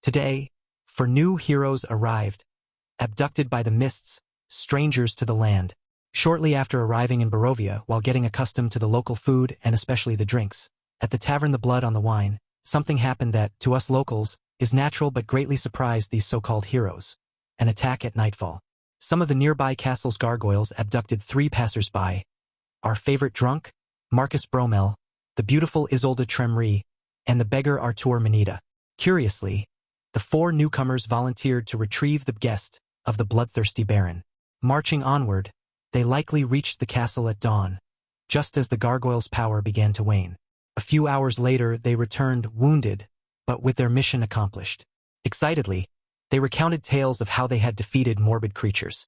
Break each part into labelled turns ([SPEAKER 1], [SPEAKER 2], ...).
[SPEAKER 1] Today, for new heroes arrived, abducted by the mists, strangers to the land. Shortly after arriving in Barovia, while getting accustomed to the local food and especially the drinks, at the tavern The Blood on the Wine, something happened that, to us locals, is natural but greatly surprised these so-called heroes. An attack at nightfall. Some of the nearby castle's gargoyles abducted 3 passers-by. Our favorite drunk, Marcus Bromel, the beautiful Isolde Tremere, and the beggar Artur Manita. Curiously, the 4 newcomers volunteered to retrieve the guest of the bloodthirsty baron. Marching onward, they likely reached the castle at dawn, just as the gargoyles' power began to wane. A few hours later, they returned wounded, but with their mission accomplished. Excitedly, they recounted tales of how they had defeated morbid creatures,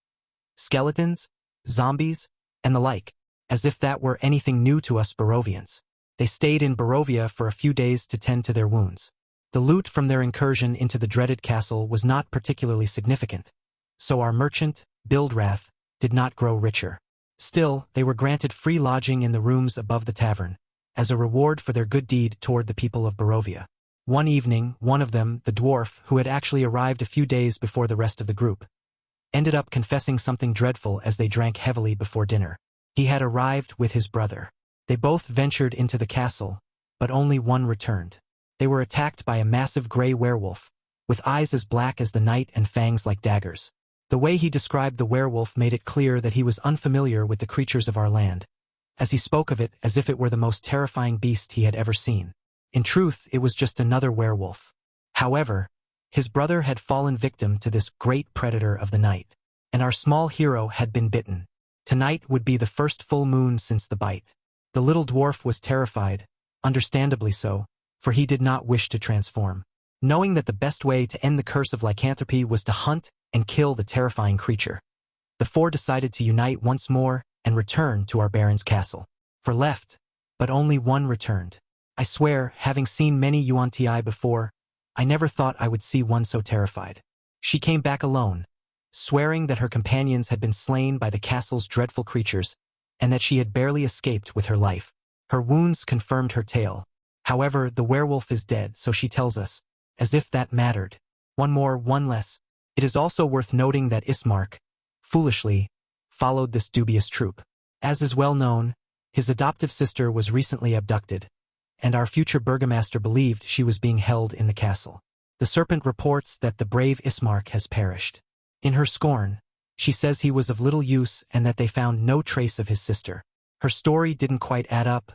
[SPEAKER 1] skeletons, zombies, and the like, as if that were anything new to us Barovians. They stayed in Barovia for a few days to tend to their wounds. The loot from their incursion into the dreaded castle was not particularly significant, so our merchant, Bildrath, did not grow richer. Still, they were granted free lodging in the rooms above the tavern, as a reward for their good deed toward the people of Barovia. One evening, one of them, the dwarf, who had actually arrived a few days before the rest of the group, ended up confessing something dreadful as they drank heavily before dinner. He had arrived with his brother. They both ventured into the castle, but only one returned. They were attacked by a massive gray werewolf, with eyes as black as the night and fangs like daggers. The way he described the werewolf made it clear that he was unfamiliar with the creatures of our land, as he spoke of it as if it were the most terrifying beast he had ever seen. In truth, it was just another werewolf. However, his brother had fallen victim to this great predator of the night, and our small hero had been bitten. Tonight would be the first full moon since the bite. The little dwarf was terrified, understandably so, for he did not wish to transform, knowing that the best way to end the curse of lycanthropy was to hunt and kill the terrifying creature. The 4 decided to unite once more and return to our baron's castle. For left, but only one returned. I swear, having seen many Yuan-Ti before, I never thought I would see one so terrified. She came back alone, swearing that her companions had been slain by the castle's dreadful creatures, and that she had barely escaped with her life. Her wounds confirmed her tale. However, the werewolf is dead, so she tells us, as if that mattered. One more, one less. It is also worth noting that Ismark, foolishly, followed this dubious troop. As is well known, his adoptive sister was recently abducted, and our future burgomaster believed she was being held in the castle. The serpent reports that the brave Ismark has perished. In her scorn, she says he was of little use and that they found no trace of his sister. Her story didn't quite add up,